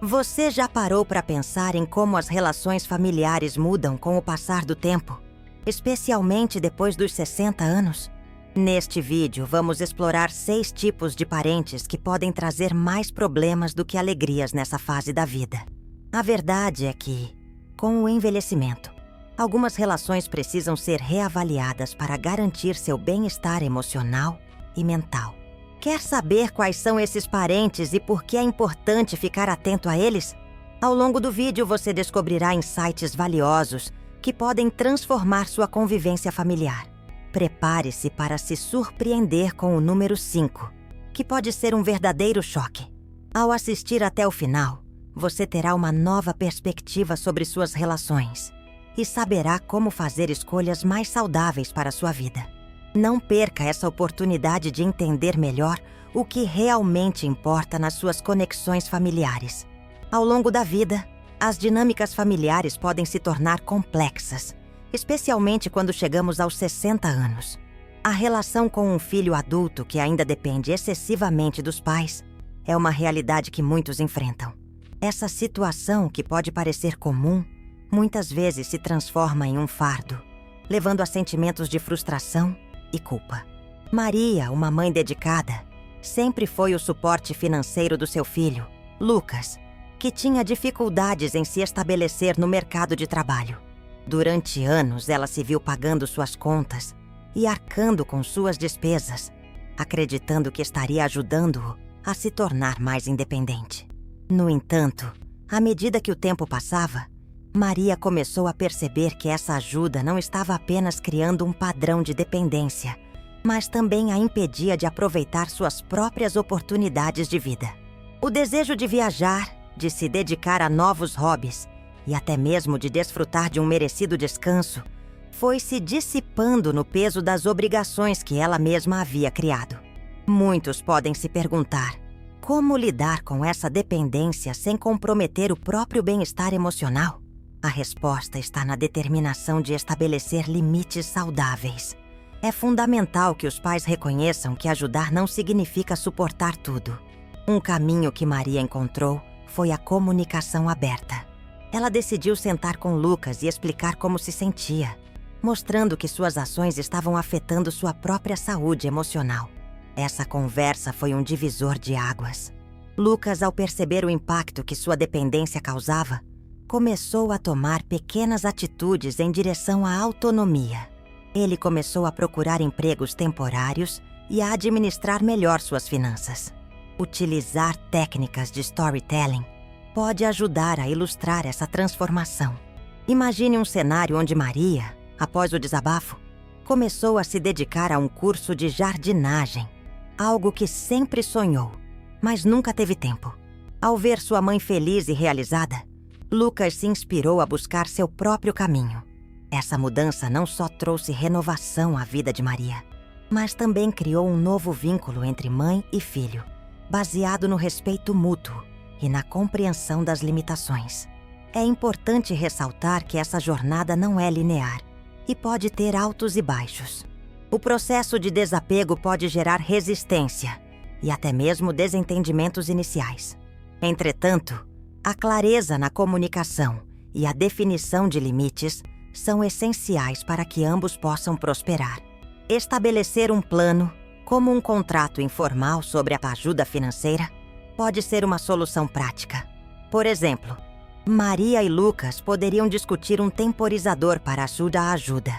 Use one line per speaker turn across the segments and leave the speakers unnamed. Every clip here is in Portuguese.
Você já parou para pensar em como as relações familiares mudam com o passar do tempo, especialmente depois dos 60 anos? Neste vídeo, vamos explorar 6 tipos de parentes que podem trazer mais problemas do que alegrias nessa fase da vida. A verdade é que, com o envelhecimento, algumas relações precisam ser reavaliadas para garantir seu bem-estar emocional e mental. Quer saber quais são esses parentes e por que é importante ficar atento a eles? Ao longo do vídeo você descobrirá insights valiosos que podem transformar sua convivência familiar. Prepare-se para se surpreender com o número 5, que pode ser um verdadeiro choque. Ao assistir até o final, você terá uma nova perspectiva sobre suas relações e saberá como fazer escolhas mais saudáveis para a sua vida. Não perca essa oportunidade de entender melhor o que realmente importa nas suas conexões familiares. Ao longo da vida, as dinâmicas familiares podem se tornar complexas, especialmente quando chegamos aos 60 anos. A relação com um filho adulto que ainda depende excessivamente dos pais é uma realidade que muitos enfrentam. Essa situação, que pode parecer comum, muitas vezes se transforma em um fardo, levando a sentimentos de frustração e culpa. Maria, uma mãe dedicada, sempre foi o suporte financeiro do seu filho, Lucas, que tinha dificuldades em se estabelecer no mercado de trabalho. Durante anos, ela se viu pagando suas contas e arcando com suas despesas, acreditando que estaria ajudando-o a se tornar mais independente. No entanto, à medida que o tempo passava, Maria começou a perceber que essa ajuda não estava apenas criando um padrão de dependência, mas também a impedia de aproveitar suas próprias oportunidades de vida. O desejo de viajar, de se dedicar a novos hobbies e até mesmo de desfrutar de um merecido descanso, foi se dissipando no peso das obrigações que ela mesma havia criado. Muitos podem se perguntar: como lidar com essa dependência sem comprometer o próprio bem-estar emocional? A resposta está na determinação de estabelecer limites saudáveis. É fundamental que os pais reconheçam que ajudar não significa suportar tudo. Um caminho que Maria encontrou foi a comunicação aberta. Ela decidiu sentar com Lucas e explicar como se sentia, mostrando que suas ações estavam afetando sua própria saúde emocional. Essa conversa foi um divisor de águas. Lucas, ao perceber o impacto que sua dependência causava, começou a tomar pequenas atitudes em direção à autonomia. Ele começou a procurar empregos temporários e a administrar melhor suas finanças. Utilizar técnicas de storytelling pode ajudar a ilustrar essa transformação. Imagine um cenário onde Maria, após o desabafo, começou a se dedicar a um curso de jardinagem, algo que sempre sonhou, mas nunca teve tempo. Ao ver sua mãe feliz e realizada, Lucas se inspirou a buscar seu próprio caminho. Essa mudança não só trouxe renovação à vida de Maria, mas também criou um novo vínculo entre mãe e filho, baseado no respeito mútuo e na compreensão das limitações. É importante ressaltar que essa jornada não é linear e pode ter altos e baixos. O processo de desapego pode gerar resistência e até mesmo desentendimentos iniciais. Entretanto, a clareza na comunicação e a definição de limites são essenciais para que ambos possam prosperar. Estabelecer um plano, como um contrato informal sobre a ajuda financeira, pode ser uma solução prática. Por exemplo, Maria e Lucas poderiam discutir um temporizador para a ajuda,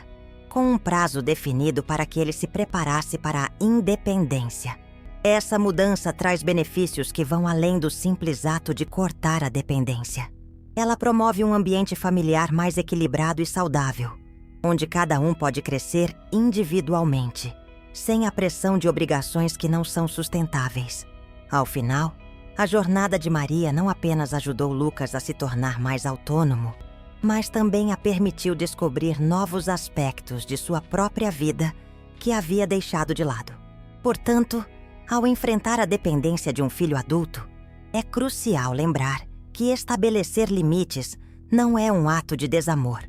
com um prazo definido para que ele se preparasse para a independência. Essa mudança traz benefícios que vão além do simples ato de cortar a dependência. Ela promove um ambiente familiar mais equilibrado e saudável, onde cada um pode crescer individualmente, sem a pressão de obrigações que não são sustentáveis. Ao final, a jornada de Maria não apenas ajudou Lucas a se tornar mais autônomo, mas também a permitiu descobrir novos aspectos de sua própria vida que havia deixado de lado. Portanto, ao enfrentar a dependência de um filho adulto, é crucial lembrar que estabelecer limites não é um ato de desamor,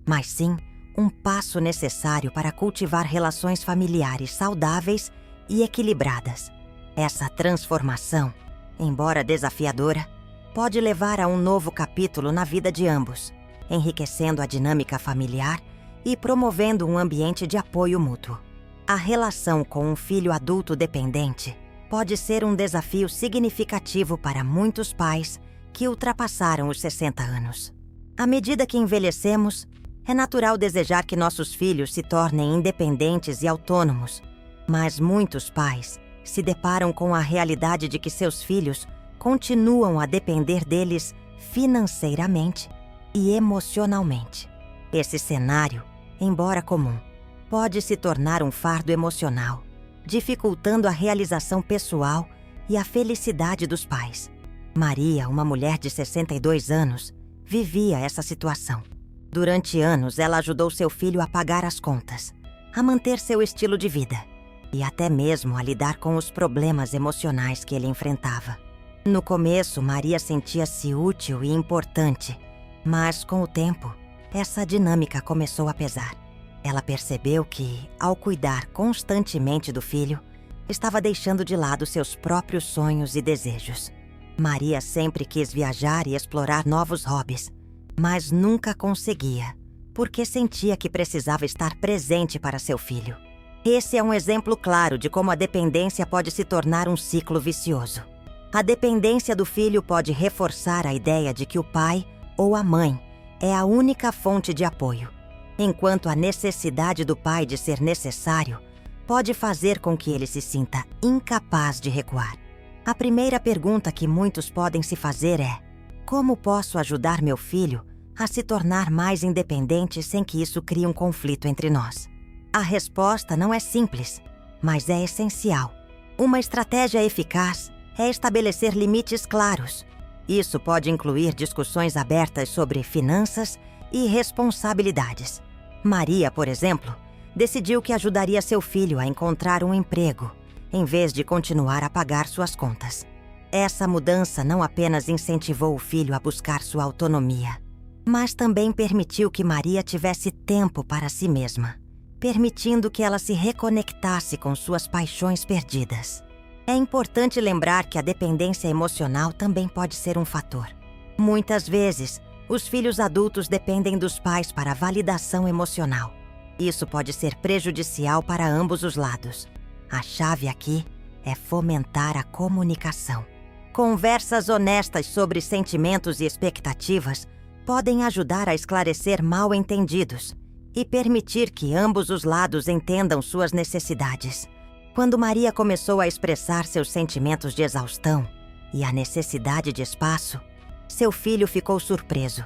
mas sim um passo necessário para cultivar relações familiares saudáveis e equilibradas. Essa transformação, embora desafiadora, pode levar a um novo capítulo na vida de ambos, enriquecendo a dinâmica familiar e promovendo um ambiente de apoio mútuo. A relação com um filho adulto dependente pode ser um desafio significativo para muitos pais que ultrapassaram os 60 anos. À medida que envelhecemos, é natural desejar que nossos filhos se tornem independentes e autônomos, mas muitos pais se deparam com a realidade de que seus filhos continuam a depender deles financeiramente e emocionalmente. Esse cenário, embora comum, pode se tornar um fardo emocional, dificultando a realização pessoal e a felicidade dos pais. Maria, uma mulher de 62 anos, vivia essa situação. Durante anos, ela ajudou seu filho a pagar as contas, a manter seu estilo de vida e até mesmo a lidar com os problemas emocionais que ele enfrentava. No começo, Maria sentia-se útil e importante, mas com o tempo, essa dinâmica começou a pesar. Ela percebeu que, ao cuidar constantemente do filho, estava deixando de lado seus próprios sonhos e desejos. Maria sempre quis viajar e explorar novos hobbies, mas nunca conseguia, porque sentia que precisava estar presente para seu filho. Esse é um exemplo claro de como a dependência pode se tornar um ciclo vicioso. A dependência do filho pode reforçar a ideia de que o pai ou a mãe é a única fonte de apoio, enquanto a necessidade do pai de ser necessário pode fazer com que ele se sinta incapaz de recuar. A primeira pergunta que muitos podem se fazer é: como posso ajudar meu filho a se tornar mais independente sem que isso crie um conflito entre nós? A resposta não é simples, mas é essencial. Uma estratégia eficaz é estabelecer limites claros. Isso pode incluir discussões abertas sobre finanças e responsabilidades. Maria, por exemplo, decidiu que ajudaria seu filho a encontrar um emprego, em vez de continuar a pagar suas contas. Essa mudança não apenas incentivou o filho a buscar sua autonomia, mas também permitiu que Maria tivesse tempo para si mesma, permitindo que ela se reconectasse com suas paixões perdidas. É importante lembrar que a dependência emocional também pode ser um fator. Muitas vezes, os filhos adultos dependem dos pais para validação emocional. Isso pode ser prejudicial para ambos os lados. A chave aqui é fomentar a comunicação. Conversas honestas sobre sentimentos e expectativas podem ajudar a esclarecer mal-entendidos e permitir que ambos os lados entendam suas necessidades. Quando Maria começou a expressar seus sentimentos de exaustão e a necessidade de espaço, seu filho ficou surpreso,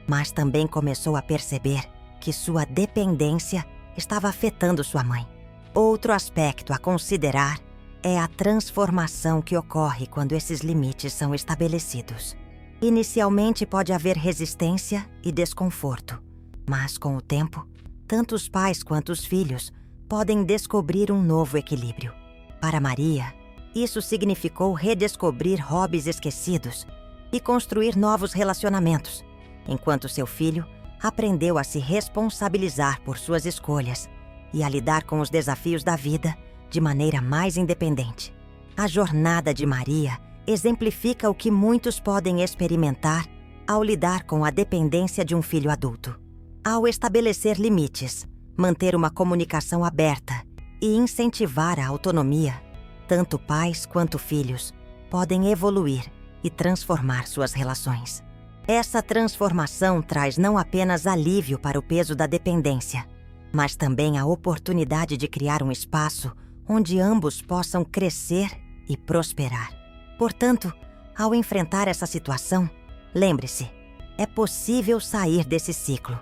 mas também começou a perceber que sua dependência estava afetando sua mãe. Outro aspecto a considerar é a transformação que ocorre quando esses limites são estabelecidos. Inicialmente pode haver resistência e desconforto, mas com o tempo, tanto os pais quanto os filhos podem descobrir um novo equilíbrio. Para Maria, isso significou redescobrir hobbies esquecidos e construir novos relacionamentos, enquanto seu filho aprendeu a se responsabilizar por suas escolhas e a lidar com os desafios da vida de maneira mais independente. A jornada de Maria exemplifica o que muitos podem experimentar ao lidar com a dependência de um filho adulto. Ao estabelecer limites, manter uma comunicação aberta e incentivar a autonomia, tanto pais quanto filhos podem evoluir e transformar suas relações. Essa transformação traz não apenas alívio para o peso da dependência, mas também a oportunidade de criar um espaço onde ambos possam crescer e prosperar. Portanto, ao enfrentar essa situação, lembre-se, é possível sair desse ciclo.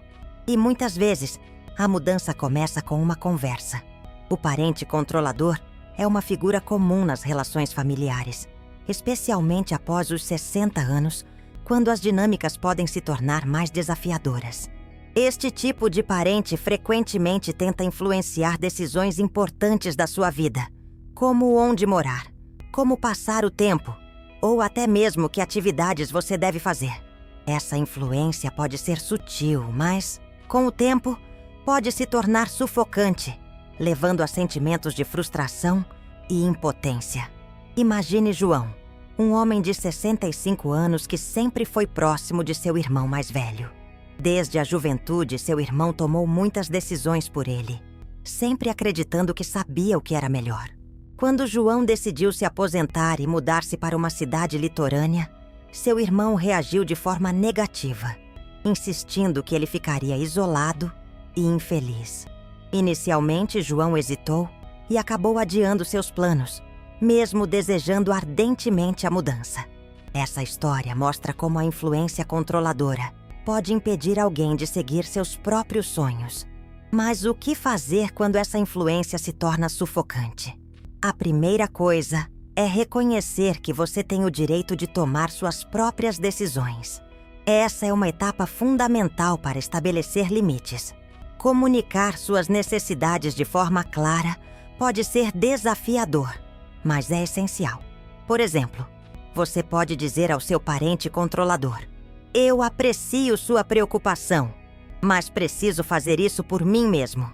E muitas vezes, a mudança começa com uma conversa. O parente controlador é uma figura comum nas relações familiares, especialmente após os 60 anos, quando as dinâmicas podem se tornar mais desafiadoras. Este tipo de parente frequentemente tenta influenciar decisões importantes da sua vida, como onde morar, como passar o tempo, ou até mesmo que atividades você deve fazer. Essa influência pode ser sutil, mas, com o tempo, pode se tornar sufocante, levando a sentimentos de frustração e impotência. Imagine João, um homem de 65 anos que sempre foi próximo de seu irmão mais velho. Desde a juventude, seu irmão tomou muitas decisões por ele, sempre acreditando que sabia o que era melhor. Quando João decidiu se aposentar e mudar-se para uma cidade litorânea, seu irmão reagiu de forma negativa, insistindo que ele ficaria isolado e infeliz. Inicialmente, João hesitou e acabou adiando seus planos, mesmo desejando ardentemente a mudança. Essa história mostra como a influência controladora pode impedir alguém de seguir seus próprios sonhos. Mas o que fazer quando essa influência se torna sufocante? A primeira coisa é reconhecer que você tem o direito de tomar suas próprias decisões. Essa é uma etapa fundamental para estabelecer limites. Comunicar suas necessidades de forma clara pode ser desafiador, mas é essencial. Por exemplo, você pode dizer ao seu parente controlador: "Eu aprecio sua preocupação, mas preciso fazer isso por mim mesmo."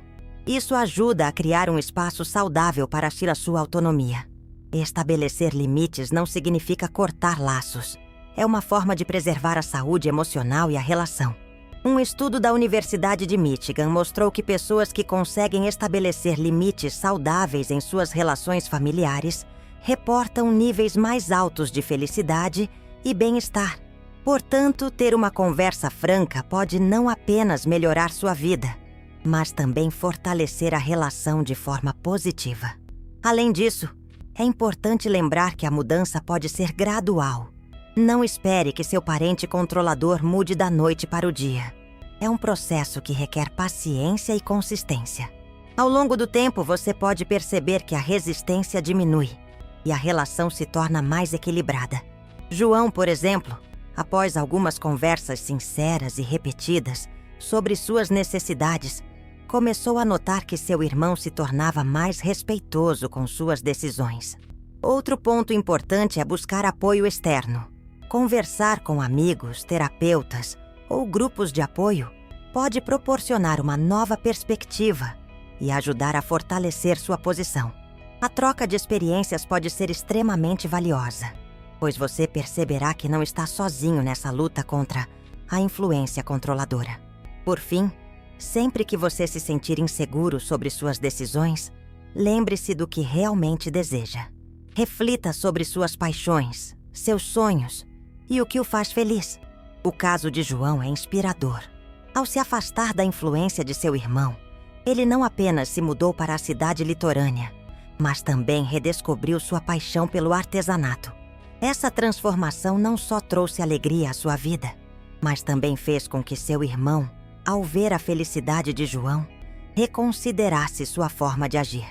Isso ajuda a criar um espaço saudável para agir a sua autonomia. Estabelecer limites não significa cortar laços. É uma forma de preservar a saúde emocional e a relação. Um estudo da Universidade de Michigan mostrou que pessoas que conseguem estabelecer limites saudáveis em suas relações familiares reportam níveis mais altos de felicidade e bem-estar. Portanto, ter uma conversa franca pode não apenas melhorar sua vida, mas também fortalecer a relação de forma positiva. Além disso, é importante lembrar que a mudança pode ser gradual. Não espere que seu parente controlador mude da noite para o dia. É um processo que requer paciência e consistência. Ao longo do tempo, você pode perceber que a resistência diminui e a relação se torna mais equilibrada. João, por exemplo, após algumas conversas sinceras e repetidas sobre suas necessidades, começou a notar que seu irmão se tornava mais respeitoso com suas decisões. Outro ponto importante é buscar apoio externo. Conversar com amigos, terapeutas ou grupos de apoio pode proporcionar uma nova perspectiva e ajudar a fortalecer sua posição. A troca de experiências pode ser extremamente valiosa, pois você perceberá que não está sozinho nessa luta contra a influência controladora. Por fim, sempre que você se sentir inseguro sobre suas decisões, lembre-se do que realmente deseja. Reflita sobre suas paixões, seus sonhos e o que o faz feliz. O caso de João é inspirador. Ao se afastar da influência de seu irmão, ele não apenas se mudou para a cidade litorânea, mas também redescobriu sua paixão pelo artesanato. Essa transformação não só trouxe alegria à sua vida, mas também fez com que seu irmão, ao ver a felicidade de João, reconsiderasse sua forma de agir.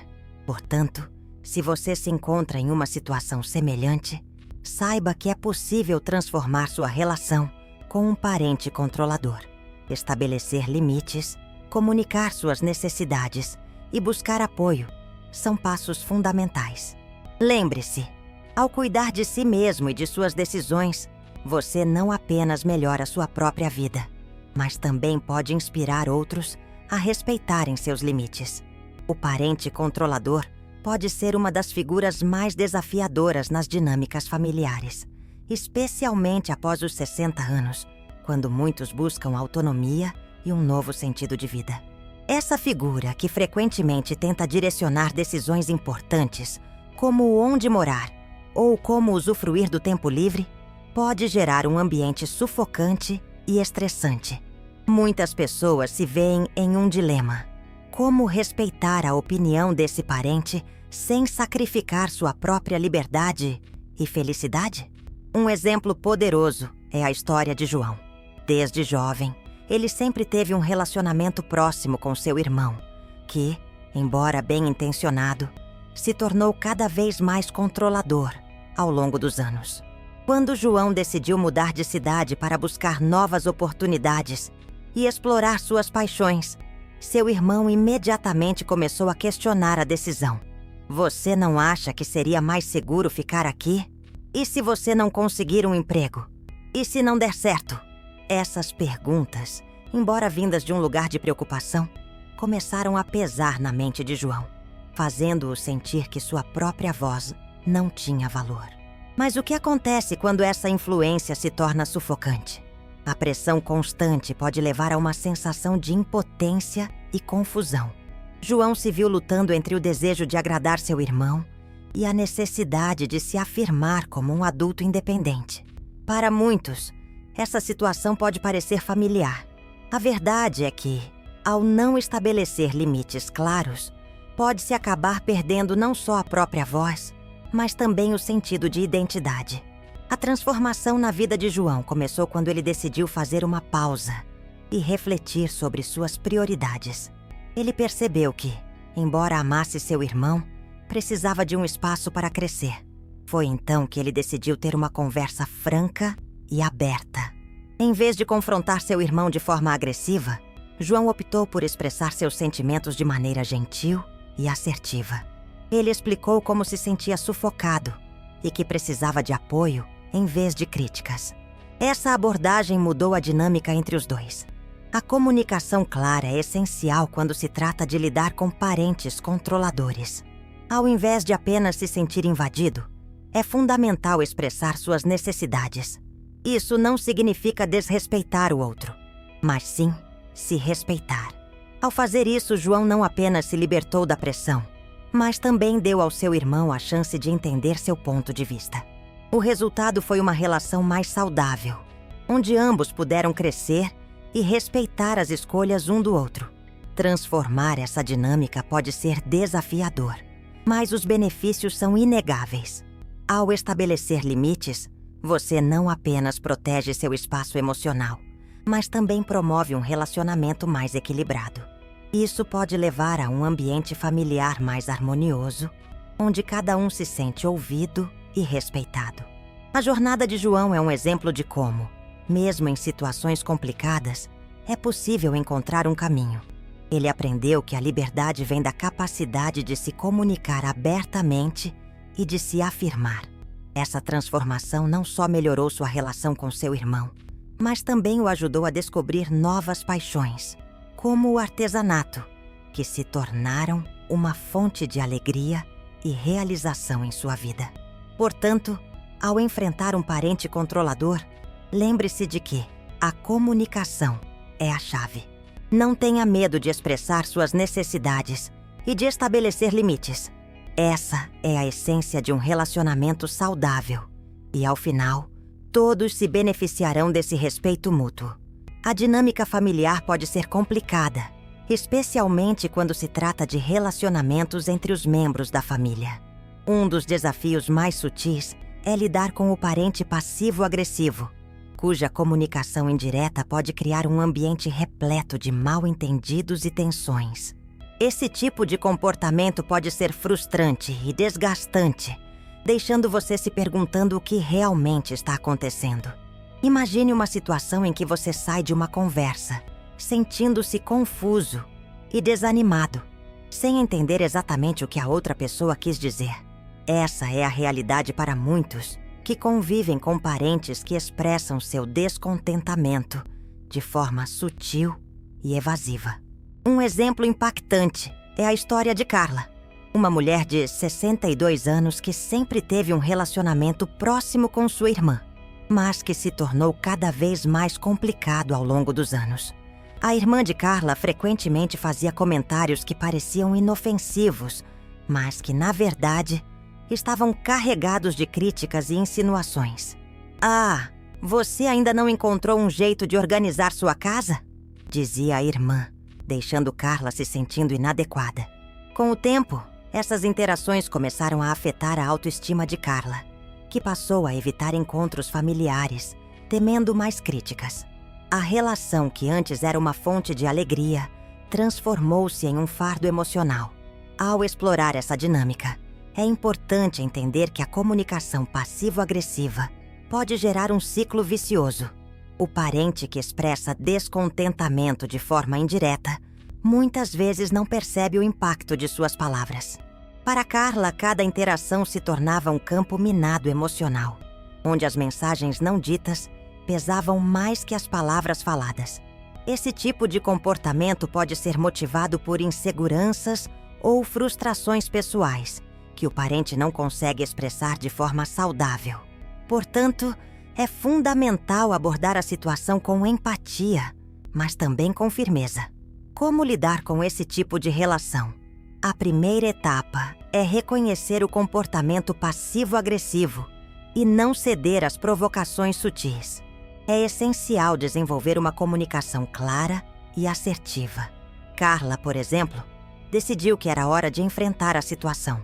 Portanto, se você se encontra em uma situação semelhante, saiba que é possível transformar sua relação com um parente controlador. Estabelecer limites, comunicar suas necessidades e buscar apoio são passos fundamentais. Lembre-se, ao cuidar de si mesmo e de suas decisões, você não apenas melhora sua própria vida, mas também pode inspirar outros a respeitarem seus limites. O parente controlador pode ser uma das figuras mais desafiadoras nas dinâmicas familiares, especialmente após os 60 anos, quando muitos buscam autonomia e um novo sentido de vida. Essa figura, que frequentemente tenta direcionar decisões importantes, como onde morar ou como usufruir do tempo livre, pode gerar um ambiente sufocante e estressante. Muitas pessoas se veem em um dilema: como respeitar a opinião desse parente sem sacrificar sua própria liberdade e felicidade? Um exemplo poderoso é a história de João. Desde jovem, ele sempre teve um relacionamento próximo com seu irmão, que, embora bem-intencionado, se tornou cada vez mais controlador ao longo dos anos. Quando João decidiu mudar de cidade para buscar novas oportunidades e explorar suas paixões, seu irmão imediatamente começou a questionar a decisão. Você não acha que seria mais seguro ficar aqui? E se você não conseguir um emprego? E se não der certo? Essas perguntas, embora vindas de um lugar de preocupação, começaram a pesar na mente de João, fazendo-o sentir que sua própria voz não tinha valor. Mas o que acontece quando essa influência se torna sufocante? A pressão constante pode levar a uma sensação de impotência e confusão. João se viu lutando entre o desejo de agradar seu irmão e a necessidade de se afirmar como um adulto independente. Para muitos, essa situação pode parecer familiar. A verdade é que, ao não estabelecer limites claros, pode-se acabar perdendo não só a própria voz, mas também o sentido de identidade. A transformação na vida de João começou quando ele decidiu fazer uma pausa e refletir sobre suas prioridades. Ele percebeu que, embora amasse seu irmão, precisava de um espaço para crescer. Foi então que ele decidiu ter uma conversa franca e aberta. Em vez de confrontar seu irmão de forma agressiva, João optou por expressar seus sentimentos de maneira gentil e assertiva. Ele explicou como se sentia sufocado e que precisava de apoio em vez de críticas. Essa abordagem mudou a dinâmica entre os dois. A comunicação clara é essencial quando se trata de lidar com parentes controladores. Ao invés de apenas se sentir invadido, é fundamental expressar suas necessidades. Isso não significa desrespeitar o outro, mas sim se respeitar. Ao fazer isso, João não apenas se libertou da pressão, mas também deu ao seu irmão a chance de entender seu ponto de vista. O resultado foi uma relação mais saudável, onde ambos puderam crescer e respeitar as escolhas um do outro. Transformar essa dinâmica pode ser desafiador, mas os benefícios são inegáveis. Ao estabelecer limites, você não apenas protege seu espaço emocional, mas também promove um relacionamento mais equilibrado. Isso pode levar a um ambiente familiar mais harmonioso, onde cada um se sente ouvido e respeitado. A jornada de João é um exemplo de como, mesmo em situações complicadas, é possível encontrar um caminho. Ele aprendeu que a liberdade vem da capacidade de se comunicar abertamente e de se afirmar. Essa transformação não só melhorou sua relação com seu irmão, mas também o ajudou a descobrir novas paixões, como o artesanato, que se tornaram uma fonte de alegria e realização em sua vida. Portanto, ao enfrentar um parente controlador, lembre-se de que a comunicação é a chave. Não tenha medo de expressar suas necessidades e de estabelecer limites. Essa é a essência de um relacionamento saudável. E, ao final, todos se beneficiarão desse respeito mútuo. A dinâmica familiar pode ser complicada, especialmente quando se trata de relacionamentos entre os membros da família. Um dos desafios mais sutis é lidar com o parente passivo-agressivo, cuja comunicação indireta pode criar um ambiente repleto de mal-entendidos e tensões. Esse tipo de comportamento pode ser frustrante e desgastante, deixando você se perguntando o que realmente está acontecendo. Imagine uma situação em que você sai de uma conversa, sentindo-se confuso e desanimado, sem entender exatamente o que a outra pessoa quis dizer. Essa é a realidade para muitos que convivem com parentes que expressam seu descontentamento de forma sutil e evasiva. Um exemplo impactante é a história de Carla, uma mulher de 62 anos que sempre teve um relacionamento próximo com sua irmã, mas que se tornou cada vez mais complicado ao longo dos anos. A irmã de Carla frequentemente fazia comentários que pareciam inofensivos, mas que, na verdade, estavam carregados de críticas e insinuações. "Ah, você ainda não encontrou um jeito de organizar sua casa?" dizia a irmã, deixando Carla se sentindo inadequada. Com o tempo, essas interações começaram a afetar a autoestima de Carla, que passou a evitar encontros familiares, temendo mais críticas. A relação que antes era uma fonte de alegria transformou-se em um fardo emocional. Ao explorar essa dinâmica, é importante entender que a comunicação passivo-agressiva pode gerar um ciclo vicioso. O parente que expressa descontentamento de forma indireta muitas vezes não percebe o impacto de suas palavras. Para Carla, cada interação se tornava um campo minado emocional, onde as mensagens não ditas pesavam mais que as palavras faladas. Esse tipo de comportamento pode ser motivado por inseguranças ou frustrações pessoais, que o parente não consegue expressar de forma saudável. Portanto, é fundamental abordar a situação com empatia, mas também com firmeza. Como lidar com esse tipo de relação? A primeira etapa é reconhecer o comportamento passivo-agressivo e não ceder às provocações sutis. É essencial desenvolver uma comunicação clara e assertiva. Carla, por exemplo, decidiu que era hora de enfrentar a situação.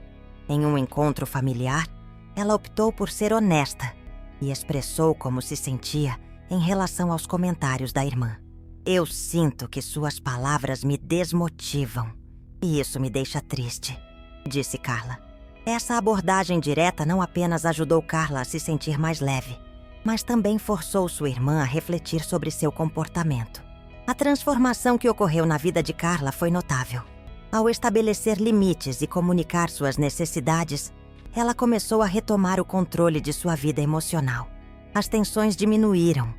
Em um encontro familiar, ela optou por ser honesta e expressou como se sentia em relação aos comentários da irmã. Eu sinto que suas palavras me desmotivam e isso me deixa triste, disse Carla. Essa abordagem direta não apenas ajudou Carla a se sentir mais leve, mas também forçou sua irmã a refletir sobre seu comportamento. A transformação que ocorreu na vida de Carla foi notável. Ao estabelecer limites e comunicar suas necessidades, ela começou a retomar o controle de sua vida emocional. As tensões diminuíram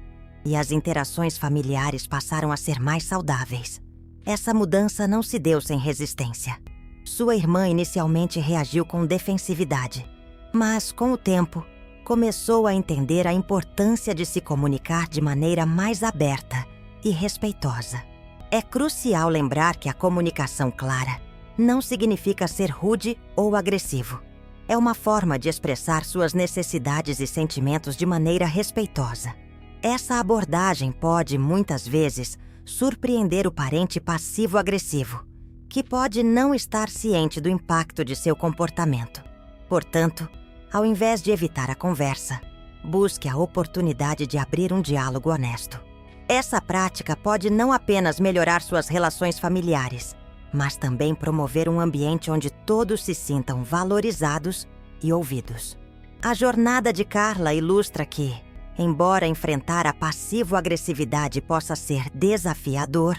e as interações familiares passaram a ser mais saudáveis. Essa mudança não se deu sem resistência. Sua irmã inicialmente reagiu com defensividade, mas, com o tempo, começou a entender a importância de se comunicar de maneira mais aberta e respeitosa. É crucial lembrar que a comunicação clara não significa ser rude ou agressivo. É uma forma de expressar suas necessidades e sentimentos de maneira respeitosa. Essa abordagem pode, muitas vezes, surpreender o parente passivo-agressivo, que pode não estar ciente do impacto de seu comportamento. Portanto, ao invés de evitar a conversa, busque a oportunidade de abrir um diálogo honesto. Essa prática pode não apenas melhorar suas relações familiares, mas também promover um ambiente onde todos se sintam valorizados e ouvidos. A jornada de Carla ilustra que, embora enfrentar a passivo-agressividade possa ser desafiador,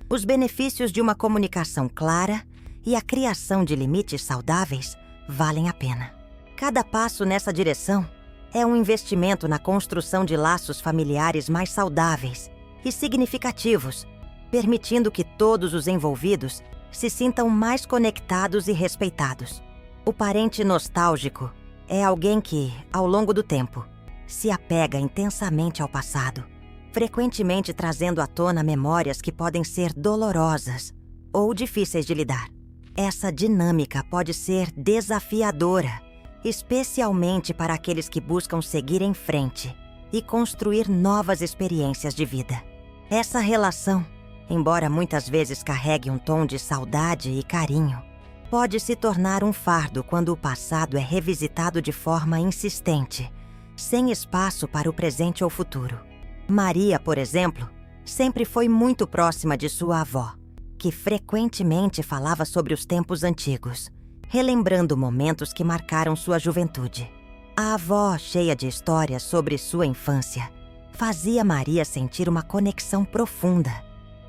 os benefícios de uma comunicação clara e a criação de limites saudáveis valem a pena. Cada passo nessa direção é um investimento na construção de laços familiares mais saudáveis e significativos, permitindo que todos os envolvidos se sintam mais conectados e respeitados. O parente nostálgico é alguém que, ao longo do tempo, se apega intensamente ao passado, frequentemente trazendo à tona memórias que podem ser dolorosas ou difíceis de lidar. Essa dinâmica pode ser desafiadora, especialmente para aqueles que buscam seguir em frente e construir novas experiências de vida. Essa relação, embora muitas vezes carregue um tom de saudade e carinho, pode se tornar um fardo quando o passado é revisitado de forma insistente, sem espaço para o presente ou futuro. Maria, por exemplo, sempre foi muito próxima de sua avó, que frequentemente falava sobre os tempos antigos, relembrando momentos que marcaram sua juventude. A avó, cheia de histórias sobre sua infância, fazia Maria sentir uma conexão profunda,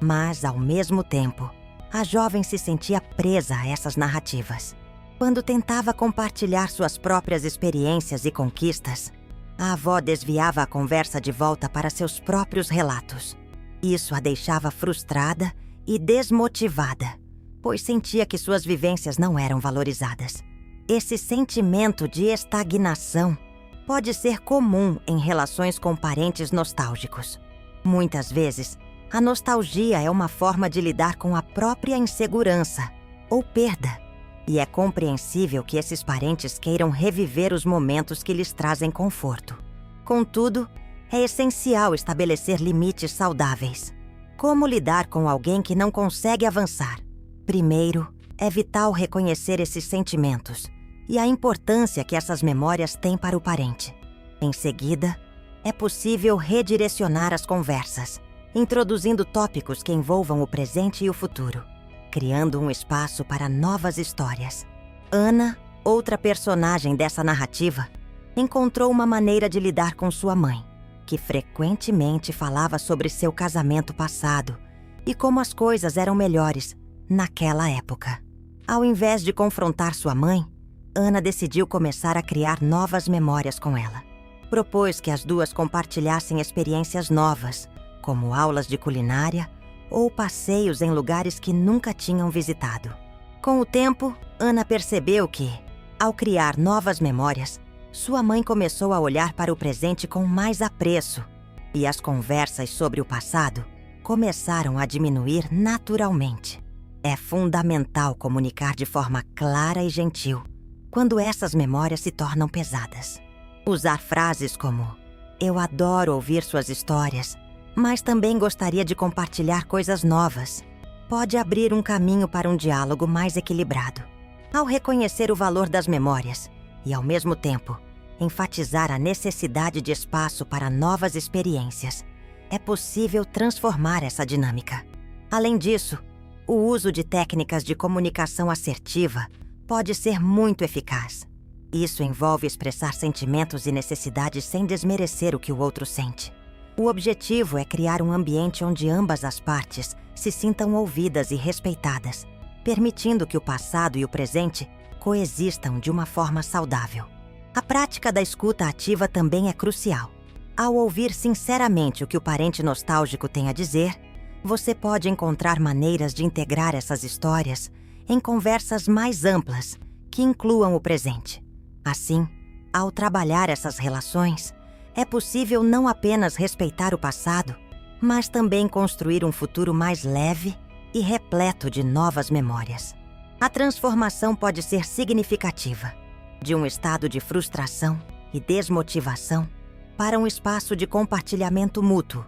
mas, ao mesmo tempo, a jovem se sentia presa a essas narrativas. Quando tentava compartilhar suas próprias experiências e conquistas, a avó desviava a conversa de volta para seus próprios relatos. Isso a deixava frustrada e desmotivada, pois sentia que suas vivências não eram valorizadas. Esse sentimento de estagnação pode ser comum em relações com parentes nostálgicos. Muitas vezes, a nostalgia é uma forma de lidar com a própria insegurança ou perda, e é compreensível que esses parentes queiram reviver os momentos que lhes trazem conforto. Contudo, é essencial estabelecer limites saudáveis. Como lidar com alguém que não consegue avançar? Primeiro, é vital reconhecer esses sentimentos e a importância que essas memórias têm para o parente. Em seguida, é possível redirecionar as conversas, introduzindo tópicos que envolvam o presente e o futuro, criando um espaço para novas histórias. Ana, outra personagem dessa narrativa, encontrou uma maneira de lidar com sua mãe, que frequentemente falava sobre seu casamento passado e como as coisas eram melhores naquela época. Ao invés de confrontar sua mãe, Ana decidiu começar a criar novas memórias com ela. Propôs que as duas compartilhassem experiências novas, como aulas de culinária ou passeios em lugares que nunca tinham visitado. Com o tempo, Ana percebeu que, ao criar novas memórias, sua mãe começou a olhar para o presente com mais apreço e as conversas sobre o passado começaram a diminuir naturalmente. É fundamental comunicar de forma clara e gentil quando essas memórias se tornam pesadas. Usar frases como "Eu adoro ouvir suas histórias, mas também gostaria de compartilhar coisas novas" pode abrir um caminho para um diálogo mais equilibrado. Ao reconhecer o valor das memórias e, ao mesmo tempo, enfatizar a necessidade de espaço para novas experiências, é possível transformar essa dinâmica. Além disso, o uso de técnicas de comunicação assertiva pode ser muito eficaz. Isso envolve expressar sentimentos e necessidades sem desmerecer o que o outro sente. O objetivo é criar um ambiente onde ambas as partes se sintam ouvidas e respeitadas, permitindo que o passado e o presente coexistam de uma forma saudável. A prática da escuta ativa também é crucial. Ao ouvir sinceramente o que o parente nostálgico tem a dizer, você pode encontrar maneiras de integrar essas histórias em conversas mais amplas que incluam o presente. Assim, ao trabalhar essas relações, é possível não apenas respeitar o passado, mas também construir um futuro mais leve e repleto de novas memórias. A transformação pode ser significativa, de um estado de frustração e desmotivação para um espaço de compartilhamento mútuo,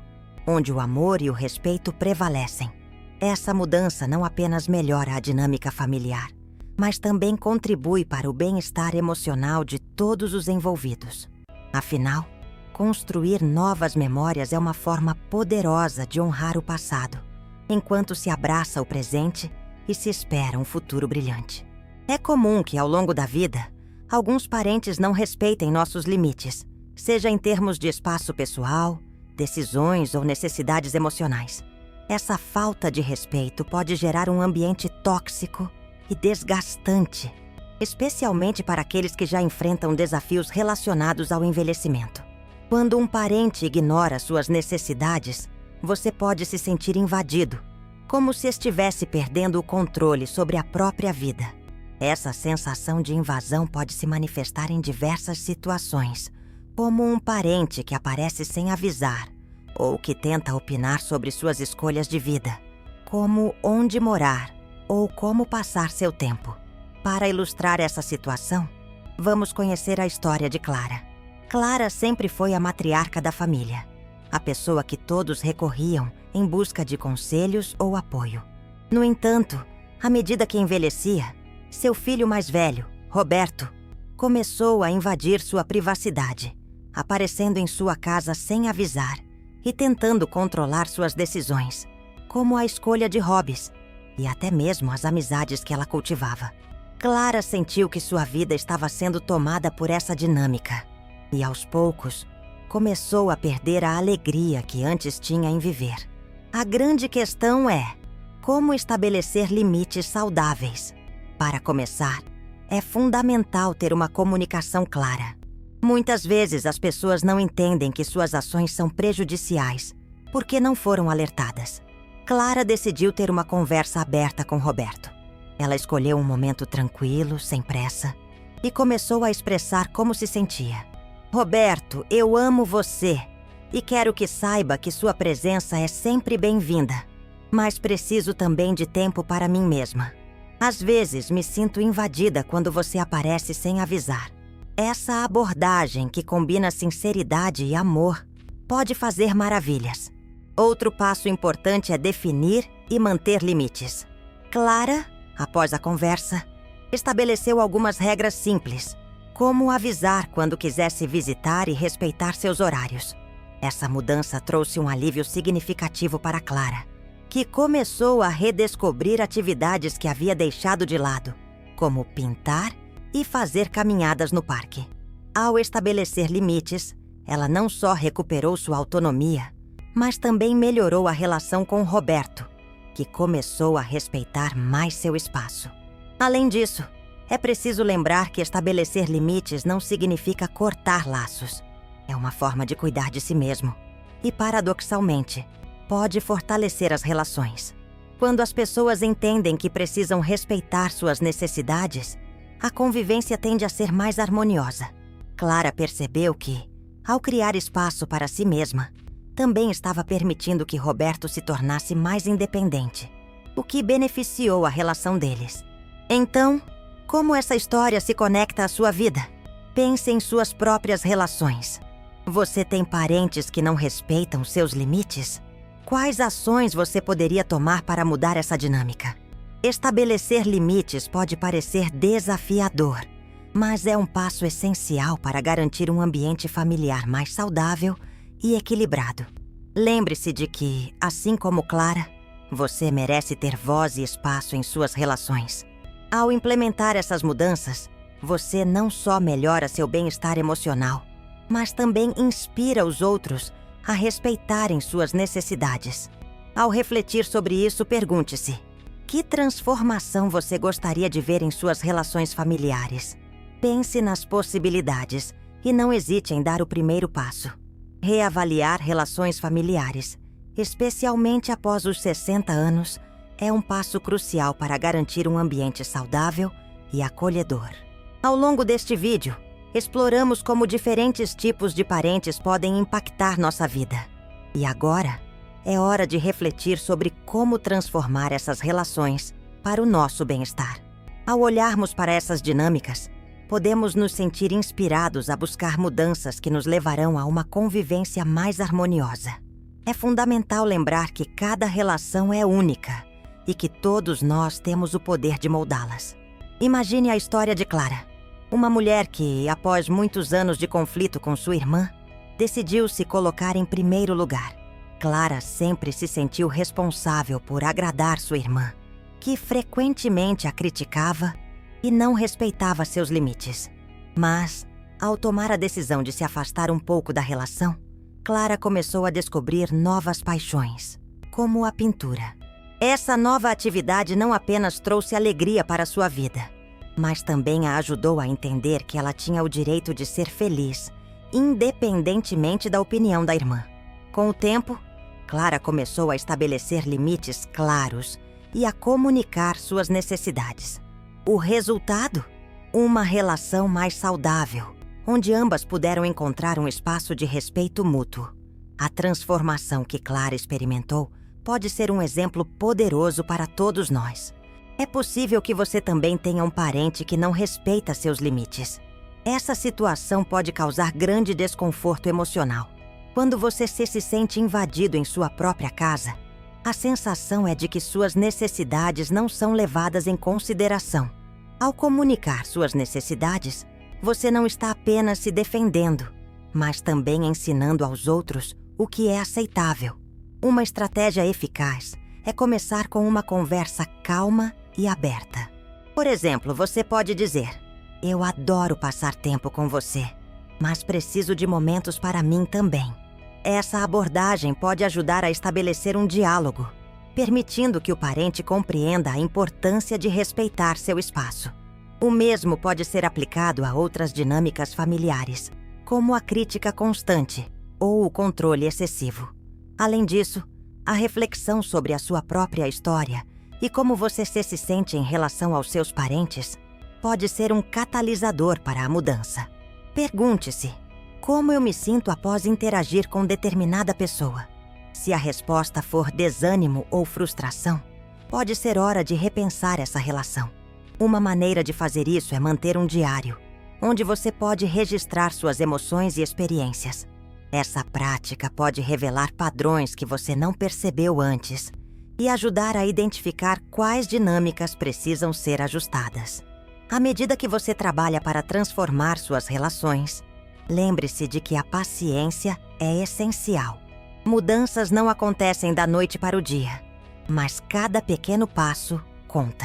onde o amor e o respeito prevalecem. Essa mudança não apenas melhora a dinâmica familiar, mas também contribui para o bem-estar emocional de todos os envolvidos. Afinal, construir novas memórias é uma forma poderosa de honrar o passado, enquanto se abraça o presente e se espera um futuro brilhante. É comum que, ao longo da vida, alguns parentes não respeitem nossos limites, seja em termos de espaço pessoal, decisões ou necessidades emocionais. Essa falta de respeito pode gerar um ambiente tóxico e desgastante, especialmente para aqueles que já enfrentam desafios relacionados ao envelhecimento. Quando um parente ignora suas necessidades, você pode se sentir invadido, como se estivesse perdendo o controle sobre a própria vida. Essa sensação de invasão pode se manifestar em diversas situações, como um parente que aparece sem avisar, ou que tenta opinar sobre suas escolhas de vida, como onde morar ou como passar seu tempo. Para ilustrar essa situação, vamos conhecer a história de Clara. Clara sempre foi a matriarca da família, a pessoa que todos recorriam em busca de conselhos ou apoio. No entanto, à medida que envelhecia, seu filho mais velho, Roberto, começou a invadir sua privacidade, aparecendo em sua casa sem avisar e tentando controlar suas decisões, como a escolha de hobbies e até mesmo as amizades que ela cultivava. Clara sentiu que sua vida estava sendo tomada por essa dinâmica e, aos poucos, começou a perder a alegria que antes tinha em viver. A grande questão é como estabelecer limites saudáveis. Para começar, é fundamental ter uma comunicação clara. Muitas vezes as pessoas não entendem que suas ações são prejudiciais porque não foram alertadas. Clara decidiu ter uma conversa aberta com Roberto. Ela escolheu um momento tranquilo, sem pressa, e começou a expressar como se sentia. "Roberto, eu amo você e quero que saiba que sua presença é sempre bem-vinda, mas preciso também de tempo para mim mesma. Às vezes me sinto invadida quando você aparece sem avisar." Essa abordagem, que combina sinceridade e amor, pode fazer maravilhas. Outro passo importante é definir e manter limites. Clara, após a conversa, estabeleceu algumas regras simples, como avisar quando quisesse visitar e respeitar seus horários. Essa mudança trouxe um alívio significativo para Clara, que começou a redescobrir atividades que havia deixado de lado, como pintar e fazer caminhadas no parque. Ao estabelecer limites, ela não só recuperou sua autonomia, mas também melhorou a relação com Roberto, que começou a respeitar mais seu espaço. Além disso, é preciso lembrar que estabelecer limites não significa cortar laços. É uma forma de cuidar de si mesmo e, paradoxalmente, pode fortalecer as relações. Quando as pessoas entendem que precisam respeitar suas necessidades, a convivência tende a ser mais harmoniosa. Clara percebeu que, ao criar espaço para si mesma, também estava permitindo que Roberto se tornasse mais independente, o que beneficiou a relação deles. Então, como essa história se conecta à sua vida? Pense em suas próprias relações. Você tem parentes que não respeitam seus limites? Quais ações você poderia tomar para mudar essa dinâmica? Estabelecer limites pode parecer desafiador, mas é um passo essencial para garantir um ambiente familiar mais saudável e equilibrado. Lembre-se de que, assim como Clara, você merece ter voz e espaço em suas relações. Ao implementar essas mudanças, você não só melhora seu bem-estar emocional, mas também inspira os outros a respeitarem suas necessidades. Ao refletir sobre isso, pergunte-se: que transformação você gostaria de ver em suas relações familiares? Pense nas possibilidades e não hesite em dar o primeiro passo. Reavaliar relações familiares, especialmente após os 60 anos, é um passo crucial para garantir um ambiente saudável e acolhedor. Ao longo deste vídeo, exploramos como diferentes tipos de parentes podem impactar nossa vida. E agora, é hora de refletir sobre como transformar essas relações para o nosso bem-estar. Ao olharmos para essas dinâmicas, podemos nos sentir inspirados a buscar mudanças que nos levarão a uma convivência mais harmoniosa. É fundamental lembrar que cada relação é única e que todos nós temos o poder de moldá-las. Imagine a história de Clara, uma mulher que, após muitos anos de conflito com sua irmã, decidiu se colocar em primeiro lugar. Clara sempre se sentiu responsável por agradar sua irmã, que frequentemente a criticava e não respeitava seus limites. Mas, ao tomar a decisão de se afastar um pouco da relação, Clara começou a descobrir novas paixões, como a pintura. Essa nova atividade não apenas trouxe alegria para sua vida, mas também a ajudou a entender que ela tinha o direito de ser feliz, independentemente da opinião da irmã. Com o tempo, Clara começou a estabelecer limites claros e a comunicar suas necessidades. O resultado? Uma relação mais saudável, onde ambas puderam encontrar um espaço de respeito mútuo. A transformação que Clara experimentou pode ser um exemplo poderoso para todos nós. É possível que você também tenha um parente que não respeita seus limites. Essa situação pode causar grande desconforto emocional. Quando você se sente invadido em sua própria casa, a sensação é de que suas necessidades não são levadas em consideração. Ao comunicar suas necessidades, você não está apenas se defendendo, mas também ensinando aos outros o que é aceitável. Uma estratégia eficaz é começar com uma conversa calma e aberta. Por exemplo, você pode dizer: "Eu adoro passar tempo com você, mas preciso de momentos para mim também." Essa abordagem pode ajudar a estabelecer um diálogo, permitindo que o parente compreenda a importância de respeitar seu espaço. O mesmo pode ser aplicado a outras dinâmicas familiares, como a crítica constante ou o controle excessivo. Além disso, a reflexão sobre a sua própria história e como você se sente em relação aos seus parentes pode ser um catalisador para a mudança. Pergunte-se: como eu me sinto após interagir com determinada pessoa? Se a resposta for desânimo ou frustração, pode ser hora de repensar essa relação. Uma maneira de fazer isso é manter um diário, onde você pode registrar suas emoções e experiências. Essa prática pode revelar padrões que você não percebeu antes e ajudar a identificar quais dinâmicas precisam ser ajustadas. À medida que você trabalha para transformar suas relações, lembre-se de que a paciência é essencial. Mudanças não acontecem da noite para o dia, mas cada pequeno passo conta.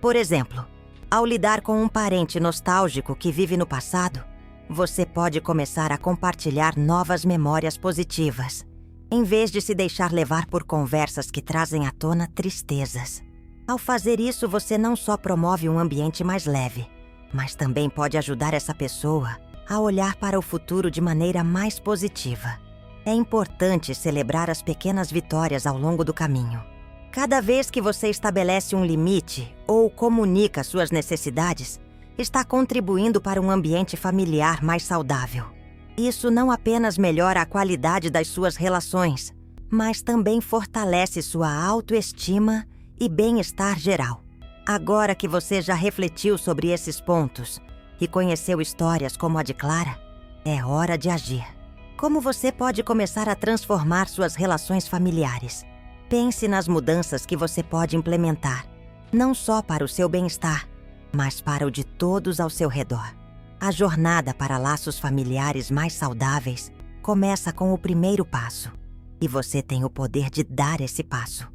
Por exemplo, ao lidar com um parente nostálgico que vive no passado, você pode começar a compartilhar novas memórias positivas, em vez de se deixar levar por conversas que trazem à tona tristezas. Ao fazer isso, você não só promove um ambiente mais leve, mas também pode ajudar essa pessoa a olhar para o futuro de maneira mais positiva. É importante celebrar as pequenas vitórias ao longo do caminho. Cada vez que você estabelece um limite ou comunica suas necessidades, está contribuindo para um ambiente familiar mais saudável. Isso não apenas melhora a qualidade das suas relações, mas também fortalece sua autoestima e bem-estar geral. Agora que você já refletiu sobre esses pontos e conheceu histórias como a de Clara, é hora de agir. Como você pode começar a transformar suas relações familiares? Pense nas mudanças que você pode implementar, não só para o seu bem-estar, mas para o de todos ao seu redor. A jornada para laços familiares mais saudáveis começa com o primeiro passo, e você tem o poder de dar esse passo.